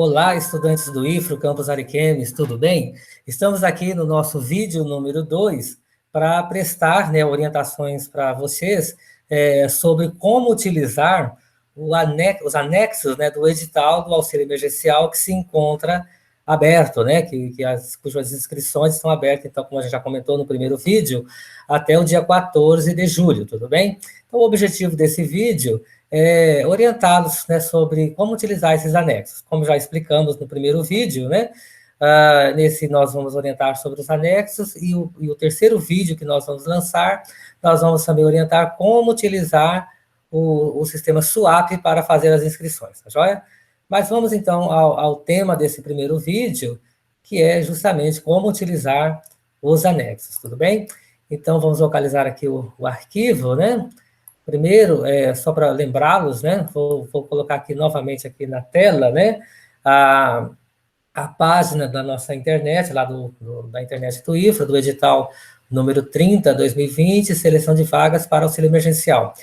Olá, estudantes do IFRO, Campus Ariquemes, tudo bem? Estamos aqui no nosso vídeo número 2 para prestar, orientações para vocês sobre como utilizar os anexos, do edital do auxílio emergencial que se encontra aberto, cujas inscrições estão abertas, então, como a gente já comentou no primeiro vídeo, até o dia 14 de julho, tudo bem? Então, o objetivo desse vídeo orientados, sobre como utilizar esses anexos. Como já explicamos no primeiro vídeo, nesse nós vamos orientar sobre os anexos, e o terceiro vídeo que nós vamos lançar, nós vamos também orientar como utilizar o sistema SUAP para fazer as inscrições, tá joia? Mas vamos então ao tema desse primeiro vídeo, que é justamente como utilizar os anexos, tudo bem? Então, vamos localizar aqui o arquivo, Primeiro, só para lembrá-los, vou colocar aqui novamente aqui na tela, a página da nossa internet, lá da internet do IFRA, do edital número 30, 2020, seleção de vagas para auxílio emergencial.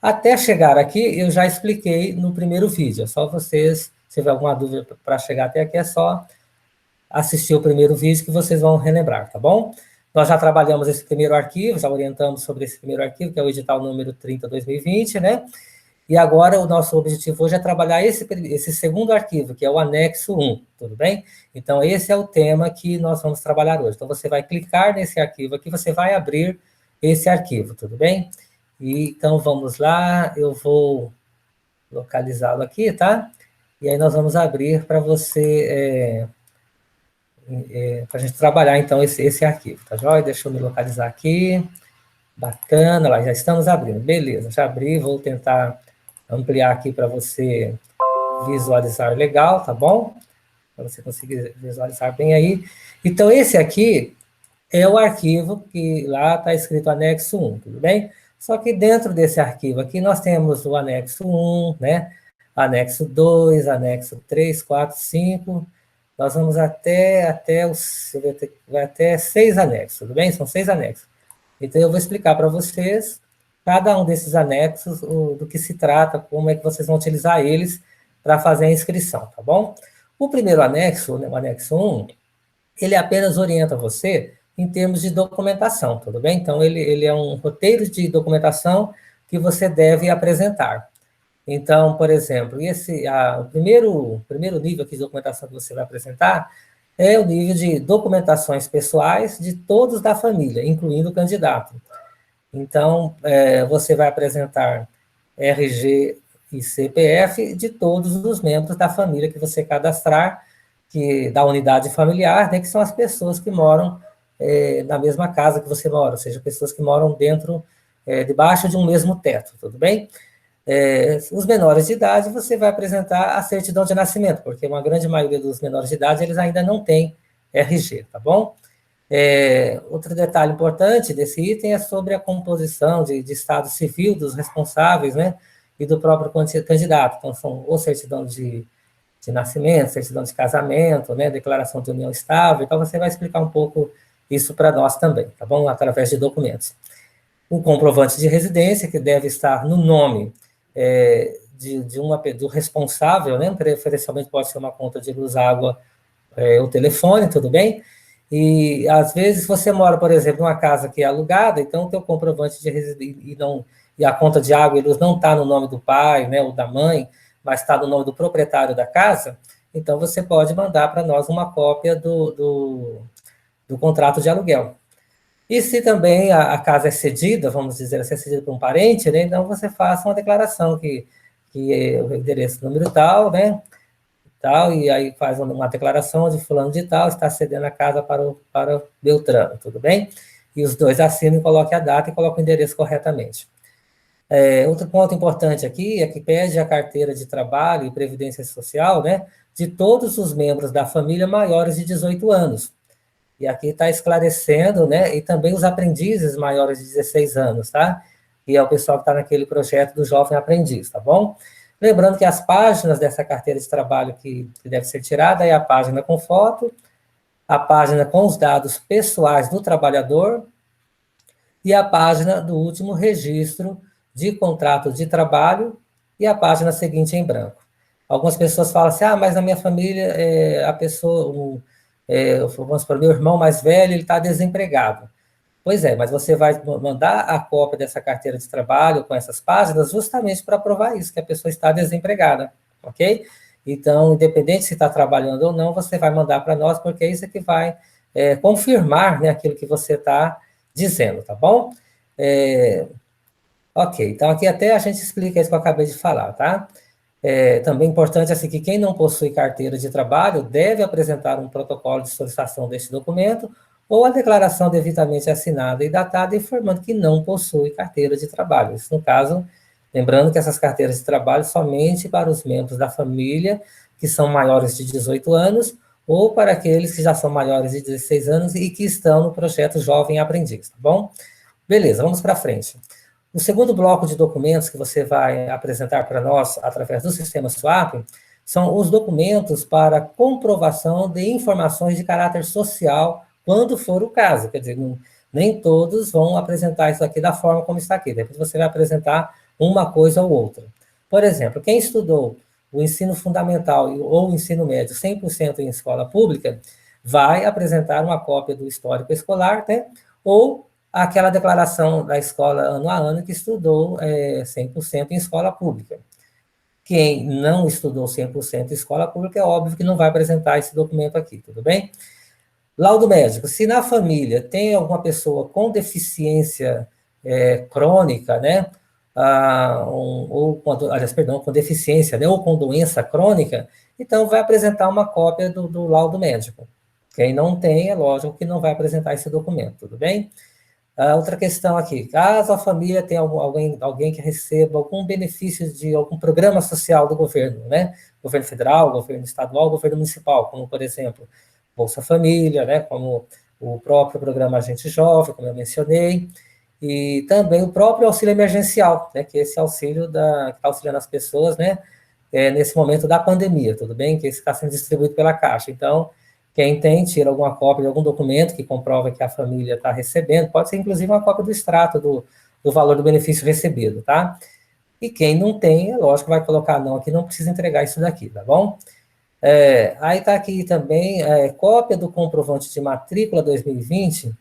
Até chegar aqui, eu já expliquei no primeiro vídeo, é só vocês, se tiver alguma dúvida para chegar até aqui, é só assistir o primeiro vídeo que vocês vão relembrar, tá bom? Nós já trabalhamos esse primeiro arquivo, já orientamos sobre esse primeiro arquivo, que é o edital número 30, 2020, E agora o nosso objetivo hoje é trabalhar esse segundo arquivo, que é o anexo 1, tudo bem? Então, esse é o tema que nós vamos trabalhar hoje. Então, você vai clicar nesse arquivo aqui, você vai abrir esse arquivo, tudo bem? Então, vamos lá, eu vou localizá-lo aqui, tá? E aí nós vamos abrir para você... para a gente trabalhar, então, esse arquivo, tá joia? Deixa eu me localizar aqui. Bacana, lá, já estamos abrindo. Beleza, já abri, vou tentar ampliar aqui para você visualizar legal, tá bom? Para você conseguir visualizar bem aí. Então, esse aqui é o arquivo que lá está escrito anexo 1, tudo bem? Só que dentro desse arquivo aqui, nós temos o anexo 1, Anexo 2, anexo 3, 4, 5... Nós vamos até 6 anexos, tudo bem? São 6 anexos. Então, eu vou explicar para vocês cada um desses anexos, do que se trata, como é que vocês vão utilizar eles para fazer a inscrição, tá bom? O primeiro anexo, o anexo 1, ele apenas orienta você em termos de documentação, tudo bem? Então, ele é um roteiro de documentação que você deve apresentar. Então, por exemplo, o primeiro nível aqui de documentação que você vai apresentar é o nível de documentações pessoais de todos da família, incluindo o candidato. Então, você vai apresentar RG e CPF de todos os membros da família que você cadastrar, da unidade familiar, que são as pessoas que moram na mesma casa que você mora, ou seja, pessoas que moram debaixo de um mesmo teto, tudo bem? Os menores de idade, você vai apresentar a certidão de nascimento, porque uma grande maioria dos menores de idade, eles ainda não têm RG, tá bom? Outro detalhe importante desse item é sobre a composição de estado civil dos responsáveis, e do próprio candidato. Então, são ou certidão de nascimento, certidão de casamento, declaração de união estável. Então, você vai explicar um pouco isso para nós também, tá bom? Através de documentos. O comprovante de residência, que deve estar no nome do responsável, preferencialmente pode ser uma conta de luz, água, o telefone, tudo bem? E, às vezes, você mora, por exemplo, numa casa que é alugada, então o teu comprovante de residência e a conta de água e luz não está no nome do pai, ou da mãe, mas está no nome do proprietário da casa, então você pode mandar para nós uma cópia do contrato de aluguel. E se também a casa é cedida, vamos dizer, é cedida por um parente, então você faça uma declaração que é o endereço número tal, tal, e aí faz uma declaração de fulano de tal, está cedendo a casa para Beltrano, tudo bem? E os dois assinam, coloquem a data e colocam o endereço corretamente. Outro ponto importante aqui é que pede a carteira de trabalho e previdência social, de todos os membros da família maiores de 18 anos. E aqui está esclarecendo, e também os aprendizes maiores de 16 anos, tá? E é o pessoal que está naquele projeto do Jovem Aprendiz, tá bom? Lembrando que as páginas dessa carteira de trabalho que deve ser tirada é a página com foto, a página com os dados pessoais do trabalhador e a página do último registro de contrato de trabalho e a página seguinte em branco. Algumas pessoas falam assim, mas na minha família, a pessoa, vamos supor, meu irmão mais velho, ele está desempregado. Pois é, mas você vai mandar a cópia dessa carteira de trabalho com essas páginas justamente para provar isso, que a pessoa está desempregada, ok? Então, independente se está trabalhando ou não, você vai mandar para nós, porque é isso que vai confirmar, né, aquilo que você está dizendo, tá bom? Ok, então aqui até a gente explica isso que eu acabei de falar, tá? Também importante assim que quem não possui carteira de trabalho deve apresentar um protocolo de solicitação deste documento ou a declaração devidamente assinada e datada informando que não possui carteira de trabalho. Isso no caso, lembrando que essas carteiras de trabalho somente para os membros da família que são maiores de 18 anos ou para aqueles que já são maiores de 16 anos e que estão no projeto Jovem Aprendiz, tá bom? Beleza, vamos para frente. O segundo bloco de documentos que você vai apresentar para nós através do sistema SWAP são os documentos para comprovação de informações de caráter social, quando for o caso. Quer dizer, nem todos vão apresentar isso aqui da forma como está aqui. Depois você vai apresentar uma coisa ou outra. Por exemplo, quem estudou o ensino fundamental ou o ensino médio 100% em escola pública, vai apresentar uma cópia do histórico escolar, né? Ou aquela declaração da escola ano a ano que estudou 100% em escola pública. Quem não estudou 100% em escola pública, é óbvio que não vai apresentar esse documento aqui, tudo bem? Laudo médico. Se na família tem alguma pessoa com deficiência crônica, né? Com deficiência, né? Ou com doença crônica, então vai apresentar uma cópia do laudo médico. Quem não tem, é lógico que não vai apresentar esse documento, tudo bem? Outra questão aqui, caso a família tenha alguém que receba algum benefício de algum programa social do governo, né? Governo federal, governo estadual, governo municipal, como, por exemplo, Bolsa Família, né? Como o próprio programa Agente Jovem, como eu mencionei, e também o próprio auxílio emergencial, né? Que é esse auxílio que está auxiliando as pessoas, né? Nesse momento da pandemia, tudo bem? Que esse está sendo distribuído pela Caixa. Então, quem tem, tira alguma cópia de algum documento que comprova que a família está recebendo, pode ser inclusive uma cópia do extrato do valor do benefício recebido, tá? E quem não tem, é lógico, vai colocar não, aqui não precisa entregar isso daqui, tá bom? Aí está aqui também cópia do comprovante de matrícula 2020,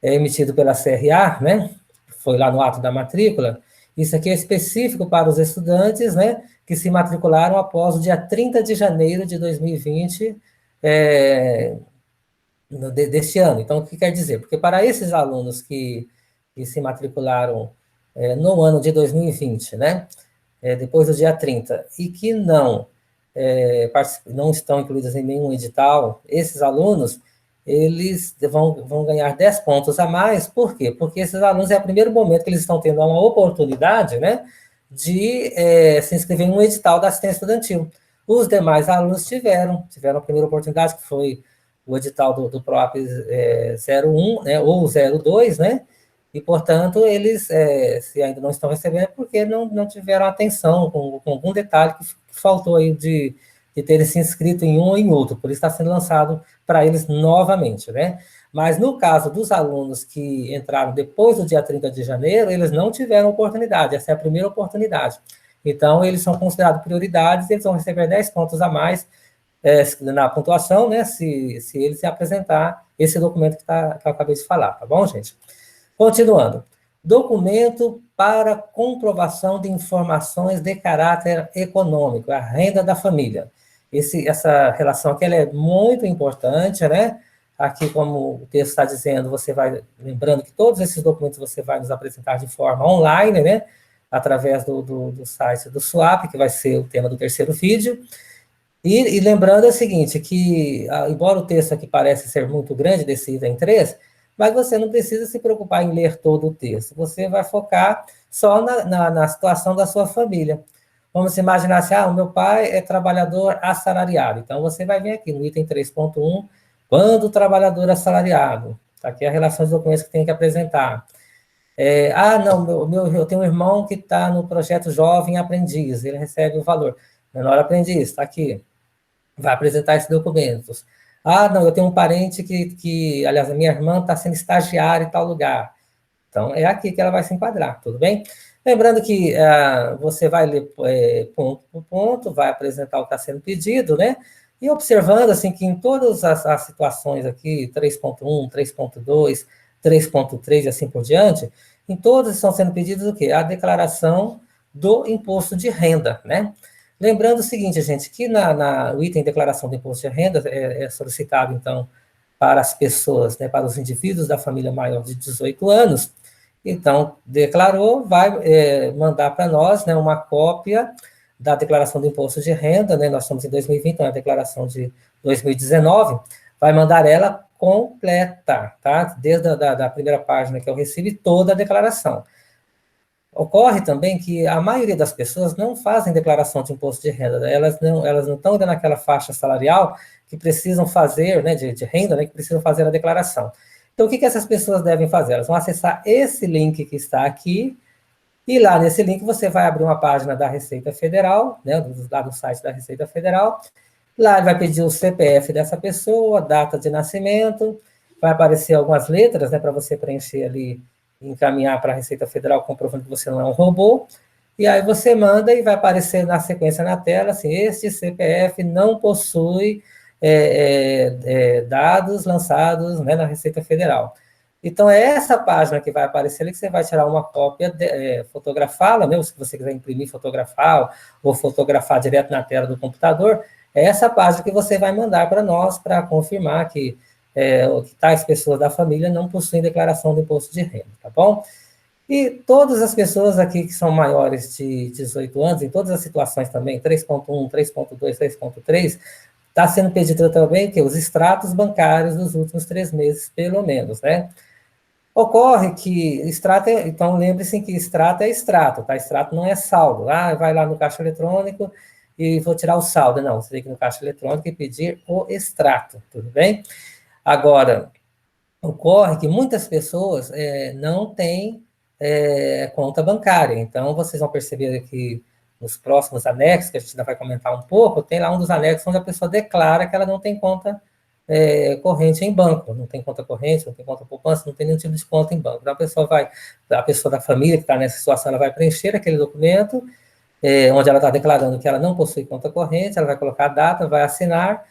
emitido pela CRA, né? Foi lá no ato da matrícula. Isso aqui é específico para os estudantes, né? Que se matricularam após o dia 30 de janeiro de 2020, deste ano. Então, o que quer dizer? Porque para esses alunos que se matricularam no ano de 2020, né, depois do dia 30, e que não estão incluídos em nenhum edital, esses alunos, eles vão ganhar 10 pontos a mais. Por quê? Porque esses alunos é o primeiro momento que eles estão tendo uma oportunidade, né, de se inscrever em um edital da assistência estudantil. Os demais alunos tiveram a primeira oportunidade, que foi o edital do PROAP 01, né, ou 02, né, e, portanto, eles, se ainda não estão recebendo, é porque não tiveram atenção com algum detalhe que faltou aí de terem se inscrito em um ou em outro, por isso está sendo lançado para eles novamente, né? Mas no caso dos alunos que entraram depois do dia 30 de janeiro, eles não tiveram oportunidade, essa é a primeira oportunidade. Então, eles são considerados prioridades, eles vão receber 10 pontos a mais na pontuação, né, se ele se apresentar esse documento que eu acabei de falar, tá bom, gente? Continuando. Documento para comprovação de informações de caráter econômico, a renda da família. Essa relação aqui ela é muito importante, né? Aqui, como o texto está dizendo, você vai, lembrando que todos esses documentos você vai nos apresentar de forma online, né? Através do site do SWAP, que vai ser o tema do terceiro vídeo. E lembrando o seguinte, que embora o texto aqui parece ser muito grande, desse item 3, mas você não precisa se preocupar em ler todo o texto, você vai focar só na situação da sua família. Vamos imaginar assim, o meu pai é trabalhador assalariado, então você vai vir aqui no item 3.1, quando o trabalhador assalariado, tá aqui a relação de documentos que tem que apresentar. Não, eu tenho um irmão que está no projeto Jovem Aprendiz, ele recebe o valor. Menor aprendiz, está aqui. Vai apresentar esses documentos. Não, eu tenho um parente aliás, a minha irmã está sendo estagiária em tal lugar. Então, é aqui que ela vai se enquadrar, tudo bem? Lembrando que você vai ler ponto por ponto, vai apresentar o que está sendo pedido, né? E observando, assim, que em todas as situações aqui, 3.1, 3.2, 3.3 e assim por diante, em todas estão sendo pedidos o quê? A declaração do imposto de renda, né? Lembrando o seguinte, gente, que o item declaração do imposto de renda é solicitado, então, para as pessoas, né, para os indivíduos da família maior de 18 anos. Então, declarou, vai mandar para nós, né, uma cópia da declaração do imposto de renda, né, nós estamos em 2020, então é a declaração de 2019, vai mandar ela completa, tá? Desde da primeira página que eu recebi, toda a declaração. Ocorre também que a maioria das pessoas não fazem declaração de imposto de renda, né? Elas não estão ainda naquela faixa salarial que precisam fazer, né, de renda, né, que precisam fazer a declaração. Então, o que essas pessoas devem fazer? Elas vão acessar esse link que está aqui, e lá nesse link você vai abrir uma página da Receita Federal, né, lá do site da Receita Federal. Lá ele vai pedir o CPF dessa pessoa, data de nascimento, vai aparecer algumas letras, né, para você preencher ali, encaminhar para a Receita Federal comprovando que você não é um robô. E aí você manda e vai aparecer na sequência na tela, assim, este CPF não possui dados lançados, né, na Receita Federal. Então, é essa página que vai aparecer ali, que você vai tirar uma cópia, fotografá-la, né, se você quiser imprimir, fotografar, ou fotografar direto na tela do computador, é essa página que você vai mandar para nós, para confirmar que tais pessoas da família não possuem declaração do imposto de renda, tá bom? E todas as pessoas aqui que são maiores de 18 anos, em todas as situações também, 3.1, 3.2, 3.3, está sendo pedido também que os extratos bancários dos últimos 3 meses, pelo menos, né? Ocorre que extrato, então lembre-se que extrato é extrato, tá? Extrato não é saldo. Vai lá no caixa eletrônico e vou tirar o saldo. Não, você tem que ir no caixa eletrônico e pedir o extrato, tudo bem? Agora, ocorre que muitas pessoas não têm conta bancária. Então, vocês vão perceber que nos próximos anexos, que a gente ainda vai comentar um pouco, tem lá um dos anexos onde a pessoa declara que ela não tem conta corrente em banco, não tem conta corrente, não tem conta poupança, não tem nenhum tipo de conta em banco. Então, a pessoa da família que está nessa situação, ela vai preencher aquele documento, onde ela está declarando que ela não possui conta corrente, ela vai colocar a data, vai assinar,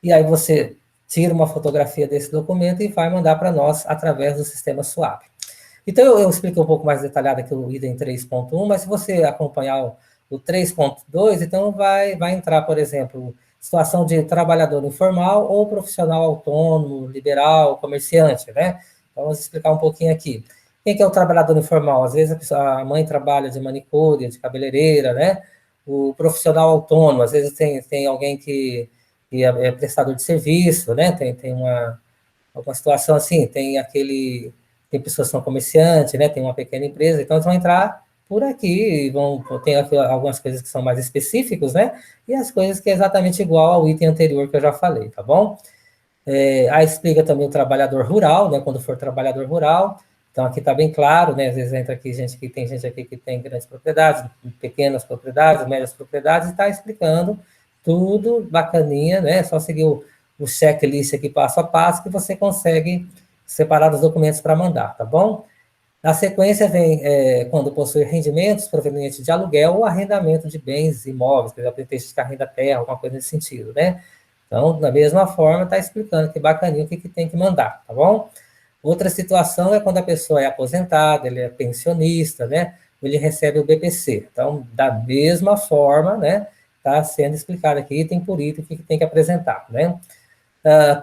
e aí você tira uma fotografia desse documento e vai mandar para nós através do sistema SWAP. Então, eu expliquei um pouco mais detalhado aqui o item 3.1, mas se você acompanhar o 3.2, então vai entrar, por exemplo, situação de trabalhador informal ou profissional autônomo, liberal, comerciante, né? Então, vamos explicar um pouquinho aqui. Quem que é o trabalhador informal? Às vezes a mãe trabalha de manicure, de cabeleireira, né? O profissional autônomo, às vezes tem alguém que é prestador de serviço, né? Tem alguma situação assim, tem pessoas que são comerciantes, né? Tem uma pequena empresa, então eles vão entrar por aqui, tem aqui algumas coisas que são mais específicas, né? E as coisas que é exatamente igual ao item anterior que eu já falei, tá bom? Aí explica também o trabalhador rural, né? Quando for trabalhador rural, então aqui está bem claro, né? Às vezes entra aqui tem gente aqui que tem grandes propriedades, pequenas propriedades, médias propriedades, e está explicando tudo bacaninha, né? É só seguir o checklist aqui passo a passo que você consegue separar os documentos para mandar, tá bom? Na sequência vem quando possui rendimentos provenientes de aluguel ou arrendamento de bens imóveis, por exemplo, pretexto de arrenda terra, alguma coisa nesse sentido, né? Então, da mesma forma, está explicando que bacaninho o que tem que mandar, tá bom? Outra situação é quando a pessoa é aposentada, ele é pensionista, né? Ele recebe o BPC. Então, da mesma forma, né? Está sendo explicado aqui, item por item, o que tem que apresentar, né?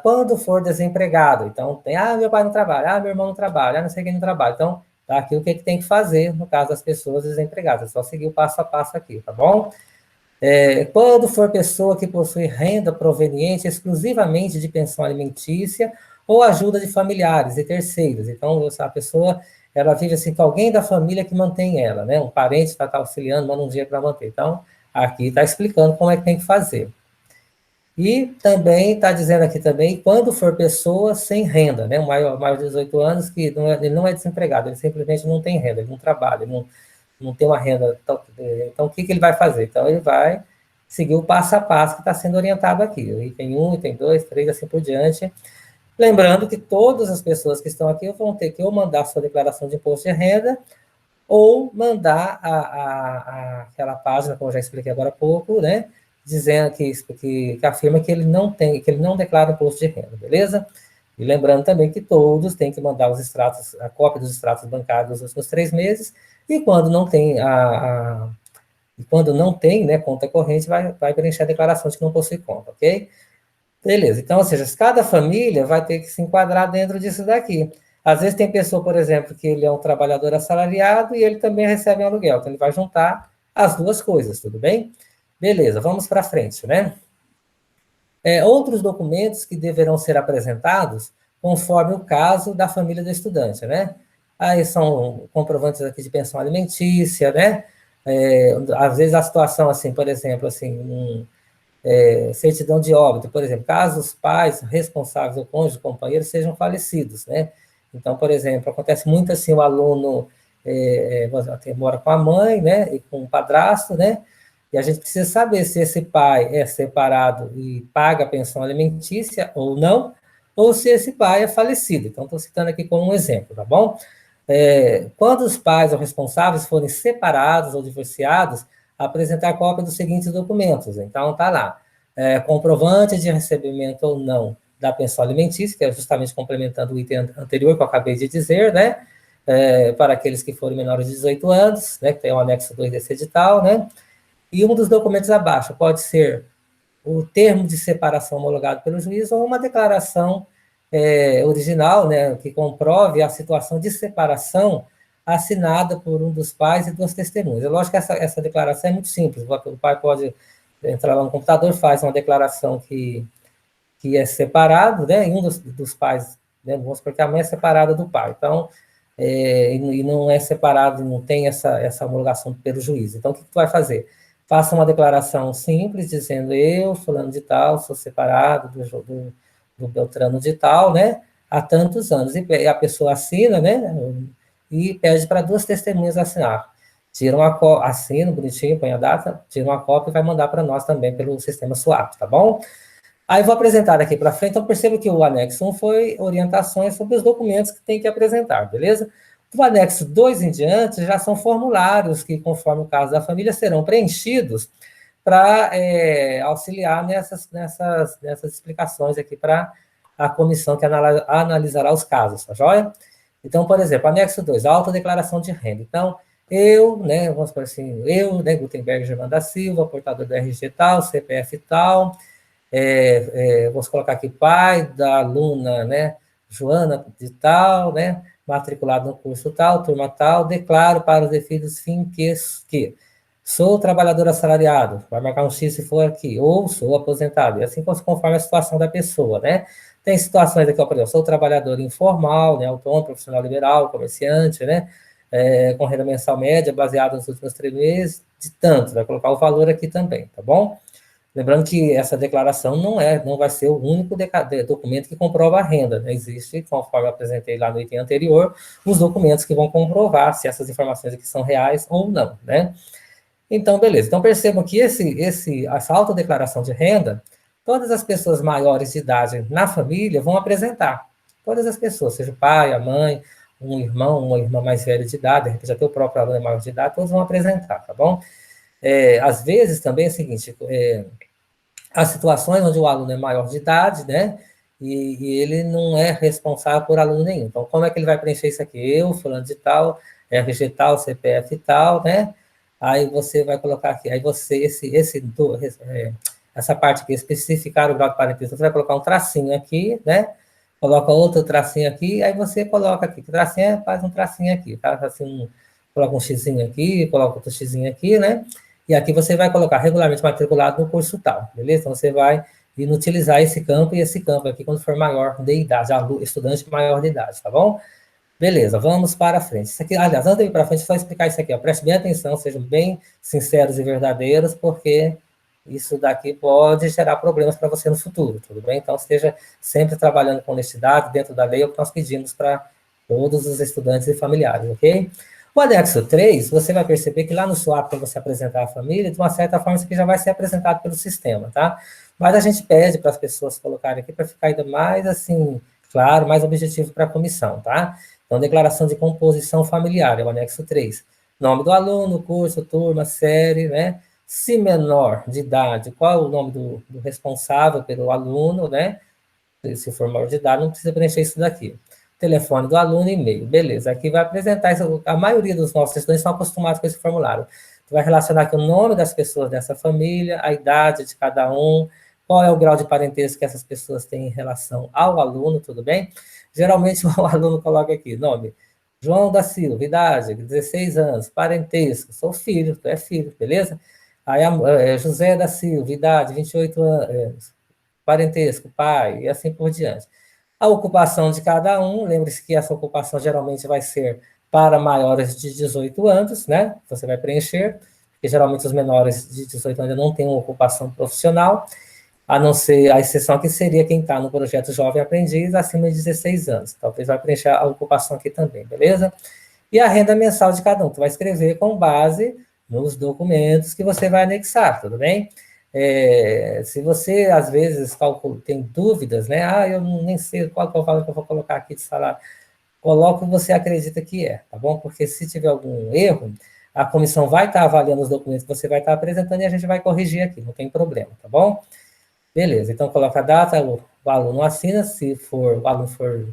Quando for desempregado, então tem, meu pai não trabalha, meu irmão não trabalha, não sei quem não trabalha. Então, tá aqui o que tem que fazer no caso das pessoas desempregadas. É só seguir o passo a passo aqui, tá bom? Quando for pessoa que possui renda proveniente exclusivamente de pensão alimentícia ou ajuda de familiares e terceiros. Então, a pessoa, ela vive assim com alguém da família que mantém ela, né? Um parente está auxiliando, manda um dinheiro para manter. Então, aqui está explicando como é que tem que fazer. E também está dizendo aqui também, quando for pessoa sem renda, né? Um maior de 18 anos, que ele não é desempregado, ele simplesmente não tem renda, ele não trabalha, ele não tem uma renda. Então, o que ele vai fazer? Então, ele vai seguir o passo a passo que está sendo orientado aqui. O item 1, item 2, 3, assim por diante. Lembrando que todas as pessoas que estão aqui vão ter que ou mandar sua declaração de imposto de renda ou mandar aquela página, como eu já expliquei agora há pouco, né, dizendo que afirma que ele não tem, que ele não declara imposto de renda, beleza? E lembrando também que todos têm que mandar os extratos, a cópia dos extratos bancários dos últimos 3 meses, e quando não tem e quando não tem, né, conta corrente, vai preencher a declaração de que não possui conta, ok? Beleza. Então, ou seja, cada família vai ter que se enquadrar dentro disso daqui. Às vezes tem pessoa, por exemplo, que ele é um trabalhador assalariado e ele também recebe um aluguel. Então, ele vai juntar as duas coisas, tudo bem? Beleza, vamos para frente, né? Outros documentos que deverão ser apresentados conforme o caso da família do estudante, né? Aí são comprovantes aqui de pensão alimentícia, né? Às vezes a situação, assim, por exemplo, assim, certidão de óbito, por exemplo, caso os pais responsáveis ou cônjuge, companheiros sejam falecidos, né? Então, por exemplo, acontece muito assim, o aluno mora com a mãe, né, e com o padrasto, né, e a gente precisa saber se esse pai é separado e paga a pensão alimentícia ou não, ou se esse pai é falecido. Então, estou citando aqui como um exemplo, tá bom? Quando os pais ou responsáveis forem separados ou divorciados, apresentar cópia dos seguintes documentos. Então, está lá, comprovante de recebimento ou não da pensão alimentícia, que é justamente complementando o item anterior que eu acabei de dizer, né? Para aqueles que forem menores de 18 anos, né? Que tem o anexo 2 desse edital, né? E um dos documentos abaixo pode ser o termo de separação homologado pelo juiz ou uma declaração original, né, que comprove a situação de separação assinada por um dos pais e duas testemunhas. É lógico que essa declaração é muito simples. O pai pode entrar lá no computador, faz uma declaração que é separado, né, e um dos pais, né, vamos supor que a mãe é separada do pai. Então, e não é separado, não tem essa homologação pelo juiz. Então, o que tu vai fazer? Faça uma declaração simples, dizendo eu, fulano de tal, sou separado do Beltrano de tal, né, há tantos anos. E a pessoa assina, né, e pede para duas testemunhas assinar. Tira uma cópia, assina bonitinho, põe a data, tira uma cópia e vai mandar para nós também pelo sistema SWAP, tá bom? Aí vou apresentar daqui para frente, então perceba que o anexo 1 foi orientações sobre os documentos que tem que apresentar, beleza? Do anexo 2 em diante, já são formulários que, conforme o caso da família, serão preenchidos para auxiliar nessas explicações aqui para a comissão que analisará os casos, tá joia? Então, por exemplo, anexo 2, autodeclaração de renda. Então, eu, né, vamos por assim, eu, né, Gutenberg Germano da Silva, portador do RG tal, CPF tal, vamos colocar aqui pai da aluna, né, Joana de tal, né, matriculado no curso tal, turma tal, declaro para os efeitos que sou trabalhador assalariado, vai marcar um X se for aqui, ou sou aposentado, e assim conforme a situação da pessoa, né? Tem situações aqui, ó, por exemplo, sou trabalhador informal, né, autônomo, profissional liberal, comerciante, né, com renda mensal média, baseada nos últimos 3 meses, de tanto, vai colocar o valor aqui também, tá bom? Lembrando que essa declaração não vai ser o único documento que comprova a renda, né? Existe, conforme eu apresentei lá no item anterior, os documentos que vão comprovar se essas informações aqui são reais ou não, né? Então, beleza. Então, percebam que essa autodeclaração de renda, todas as pessoas maiores de idade na família vão apresentar. Todas as pessoas, seja o pai, a mãe, um irmão, uma irmã mais velha de idade, de repente até o próprio aluno é maior de idade, todos vão apresentar, tá bom? Às vezes, também é o seguinte, há situações onde o aluno é maior de idade, né? E ele não é responsável por aluno nenhum. Então, como é que ele vai preencher isso aqui? Eu, fulano de tal, RG tal, CPF tal, né? Aí você vai colocar aqui, aí você, essa parte aqui, especificar o grau de parentismo, você vai colocar um tracinho aqui, né? Coloca outro tracinho aqui, aí você coloca aqui, que tracinho faz um tracinho aqui, tá? Assim, coloca um xizinho aqui, coloca outro xizinho aqui, né? E aqui você vai colocar regularmente matriculado no curso tal, beleza? Então você vai inutilizar esse campo e esse campo aqui quando for maior de idade, estudante maior de idade, tá bom? Beleza, vamos para frente. Isso aqui, aliás, antes de ir para frente, só explicar isso aqui, ó. Preste bem atenção, sejam bem sinceros e verdadeiros, porque isso daqui pode gerar problemas para você no futuro, tudo bem? Então, esteja sempre trabalhando com honestidade, dentro da lei, é o que nós pedimos para todos os estudantes e familiares, ok? O anexo 3, você vai perceber que lá no SWAP, quando você apresentar a família, de uma certa forma, isso aqui já vai ser apresentado pelo sistema, tá? Mas a gente pede para as pessoas colocarem aqui para ficar ainda mais, assim, claro, mais objetivo para a comissão, tá? Então, declaração de composição familiar, é o anexo 3. Nome do aluno, curso, turma, série, né? Se menor de idade, qual é o nome do responsável pelo aluno, né? Se for maior de idade, não precisa preencher isso daqui. Telefone do aluno e e-mail. Beleza, aqui vai apresentar isso. A maioria dos nossos estudantes estão acostumados com esse formulário. Tu vai relacionar aqui o nome das pessoas dessa família, a idade de cada um, qual é o grau de parentesco que essas pessoas têm em relação ao aluno, tudo bem? Geralmente o aluno coloca aqui, nome, João da Silva, idade, 16 anos, parentesco, sou filho, tu é filho, beleza? Aí José da Silva, idade, 28 anos, parentesco, pai, e assim por diante. A ocupação de cada um, lembre-se que essa ocupação geralmente vai ser para maiores de 18 anos, né? Você vai preencher, porque geralmente os menores de 18 anos não têm uma ocupação profissional, a não ser, a exceção aqui seria quem está no projeto Jovem Aprendiz acima de 16 anos. Talvez vai preencher a ocupação aqui também, beleza? E a renda mensal de cada um, tu vai escrever com base nos documentos que você vai anexar, tudo bem? Se você, às vezes, tem dúvidas, né? Eu nem sei qual que é o valor que eu vou colocar aqui de salário. Coloca o que você acredita que é, tá bom? Porque se tiver algum erro, a comissão vai estar avaliando os documentos que você vai estar apresentando e a gente vai corrigir aqui, não tem problema, tá bom? Beleza, então coloca a data, o aluno assina, se for, o aluno for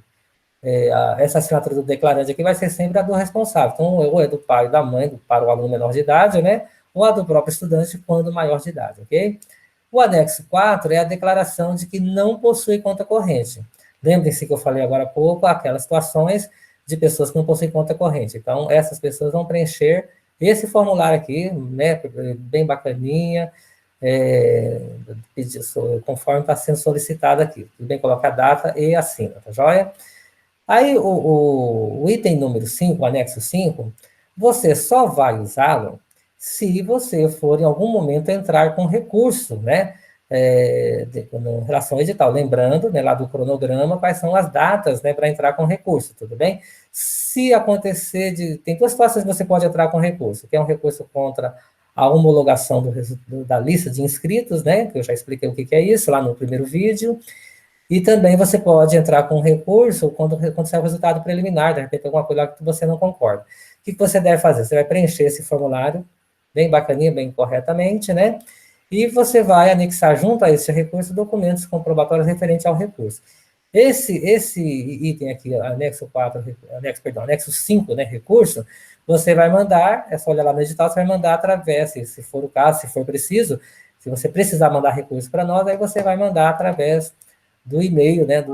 essa assinatura do declarante aqui vai ser sempre a do responsável. Então, ou é do pai ou da mãe, para o aluno menor de idade, né? Ou a do próprio estudante quando maior de idade, ok? O anexo 4 é a declaração de que não possui conta corrente. Lembrem-se que eu falei agora há pouco, aquelas situações de pessoas que não possuem conta corrente. Então, essas pessoas vão preencher esse formulário aqui, né? Bem bacaninha, conforme está sendo solicitado aqui. Tudo bem? Coloca a data e assina, tá joia? Aí, o item número 5, o anexo 5, você só vai usá-lo se você for, em algum momento, entrar com recurso, né? Com relação ao edital. Lembrando, né, lá do cronograma, quais são as datas, né, para entrar com recurso, tudo bem? Se acontecer Tem duas situações que você pode entrar com recurso, que é um recurso contra a homologação da lista de inscritos, né? Que eu já expliquei o que é isso lá no primeiro vídeo. E também você pode entrar com recurso quando sair o resultado preliminar, de repente alguma coisa que você não concorda. O que você deve fazer? Você vai preencher esse formulário bem bacaninha, bem corretamente, né? E você vai anexar junto a esse recurso documentos comprobatórios referentes ao recurso. Esse item aqui, anexo 4, anexo 5, né, recurso, você vai mandar, é só olhar lá no edital, você vai mandar através, se for o caso, se for preciso, se você precisar mandar recurso para nós, aí você vai mandar através do e-mail, né,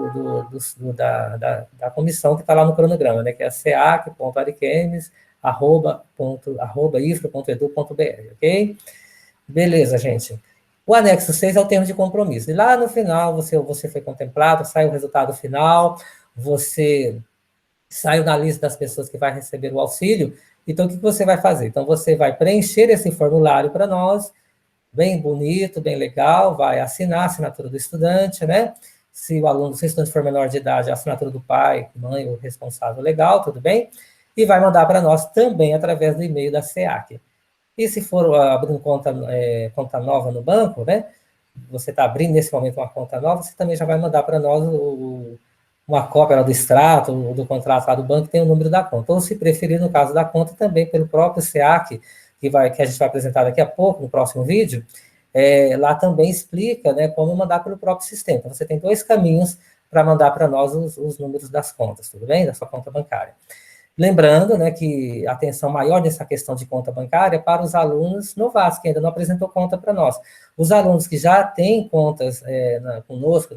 da comissão que está lá no cronograma, né, que é cac.ariquemes@ifro.edu.br, ok? Beleza, gente. O anexo 6 é o termo de compromisso. E lá no final, você foi contemplado, sai o resultado final, você saiu na lista das pessoas que vai receber o auxílio, então o que você vai fazer? Então você vai preencher esse formulário para nós, bem bonito, bem legal, vai assinar a assinatura do estudante, né? Se o estudante for menor de idade, a assinatura do pai, mãe, o responsável legal, tudo bem? E vai mandar para nós também através do e-mail da SEAC. E se for abrindo conta nova no banco, né? Você está abrindo nesse momento uma conta nova, você também já vai mandar para nós uma cópia do extrato, do contrato lá do banco, que tem o número da conta. Ou, se preferir, no caso da conta, também pelo próprio SEAC, que a gente vai apresentar daqui a pouco, no próximo vídeo, lá também explica, né, como mandar pelo próprio sistema. Então, você tem dois caminhos para mandar para nós os números das contas, tudo bem? Da sua conta bancária. Lembrando, né, que a atenção maior nessa questão de conta bancária é para os alunos novatos, que ainda não apresentou conta para nós. Os alunos que já têm contas conosco,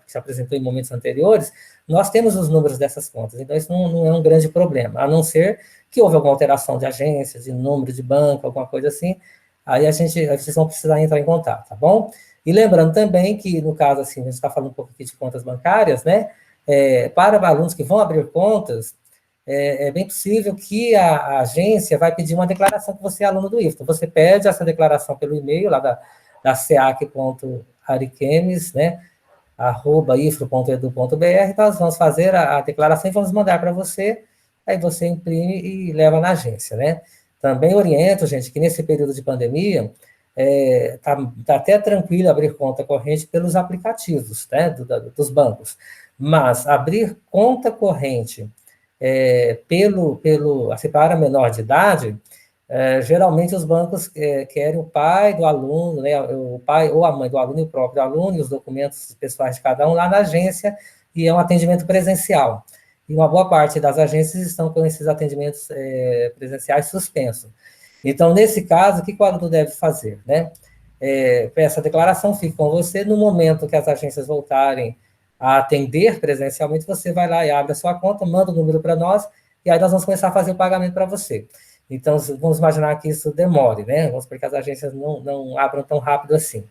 que se apresentou em momentos anteriores, nós temos os números dessas contas, então isso não é um grande problema, a não ser que houve alguma alteração de agência, de número de banco, alguma coisa assim, aí vocês vão precisar entrar em contato, tá bom? E lembrando também que, no caso, assim, a gente está falando um pouco aqui de contas bancárias, né, para alunos que vão abrir contas, é bem possível que a agência vai pedir uma declaração que você é aluno do IFTO. Você pede essa declaração pelo e-mail lá da ceac.ariquemes, né, @ifro.edu.br, então nós vamos fazer a declaração e vamos mandar para você, aí você imprime e leva na agência, né. Também oriento, gente, que nesse período de pandemia, tá até tranquilo abrir conta corrente pelos aplicativos, né, dos bancos, mas abrir conta corrente assim, para menor de idade, geralmente os bancos querem o pai do aluno, né, o pai ou a mãe do aluno e o próprio aluno, e os documentos pessoais de cada um lá na agência, e é um atendimento presencial. E uma boa parte das agências estão com esses atendimentos presenciais suspensos. Então, nesse caso, o que o aluno deve fazer, né? Essa declaração fica com você. No momento que as agências voltarem a atender presencialmente, você vai lá e abre a sua conta, manda o número para nós, e aí nós vamos começar a fazer o pagamento para você. Então, vamos imaginar que isso demore, né? Vamos supor que as agências não abram tão rápido assim.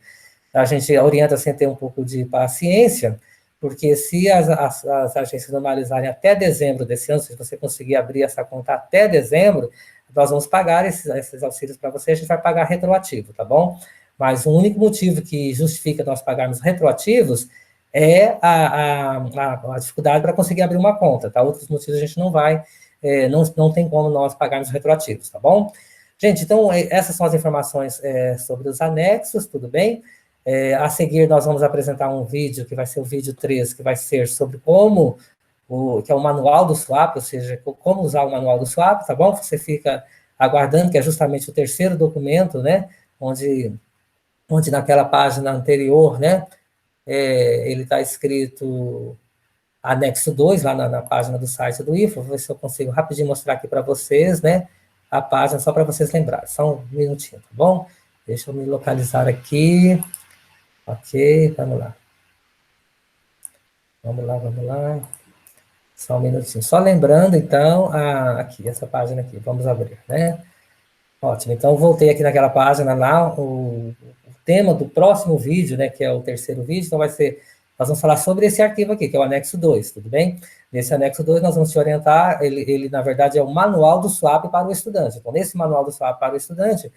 A gente orienta sem ter um pouco de paciência, porque se as agências normalizarem até dezembro desse ano, se você conseguir abrir essa conta até dezembro, nós vamos pagar esses auxílios para você, a gente vai pagar retroativo, tá bom? Mas o único motivo que justifica nós pagarmos retroativos é a dificuldade para conseguir abrir uma conta, tá? Outros motivos a gente não vai, não tem como nós pagarmos retroativos, tá bom? Gente, então, essas são as informações sobre os anexos, tudo bem? A seguir, nós vamos apresentar um vídeo, que vai ser o vídeo 3, que vai ser sobre como, que é o manual do swap, ou seja, como usar o manual do swap, tá bom? Você fica aguardando, que é justamente o terceiro documento, né? Onde naquela página anterior, né? Ele está escrito anexo 2, lá na página do site do IFA. Vou ver se eu consigo rapidinho mostrar aqui para vocês, né? A página, só para vocês lembrarem. Só um minutinho, tá bom? Deixa eu me localizar aqui. Ok, vamos lá. Vamos lá. Só um minutinho. Só lembrando, então, aqui, essa página aqui. Vamos abrir, né? Ótimo. Então, voltei aqui naquela página lá. O tema do próximo vídeo, né, que é o terceiro vídeo, então vai ser, nós vamos falar sobre esse arquivo aqui, que é o anexo 2, tudo bem? Nesse anexo 2, nós vamos te orientar, ele na verdade, é o manual do swap para o estudante. Então, nesse manual do swap para o estudante,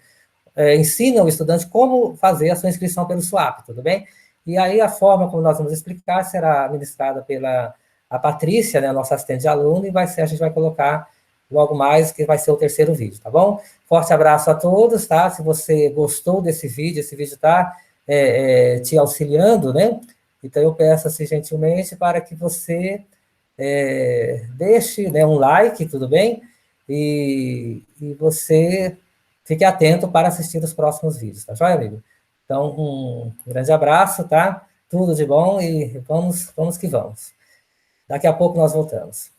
ensina o estudante como fazer a sua inscrição pelo swap, tudo bem? E aí, a forma como nós vamos explicar será ministrada pela a Patrícia, né, a nossa assistente de aluno, e a gente vai colocar logo mais, que vai ser o terceiro vídeo, tá bom? Forte abraço a todos, tá? Se você gostou desse vídeo, esse vídeo está te auxiliando, né? Então, eu peço, assim, gentilmente, para que você deixe, né, um like, tudo bem? E você fique atento para assistir os próximos vídeos, tá joia, amigo? Então, um grande abraço, tá? Tudo de bom e vamos que vamos. Daqui a pouco nós voltamos.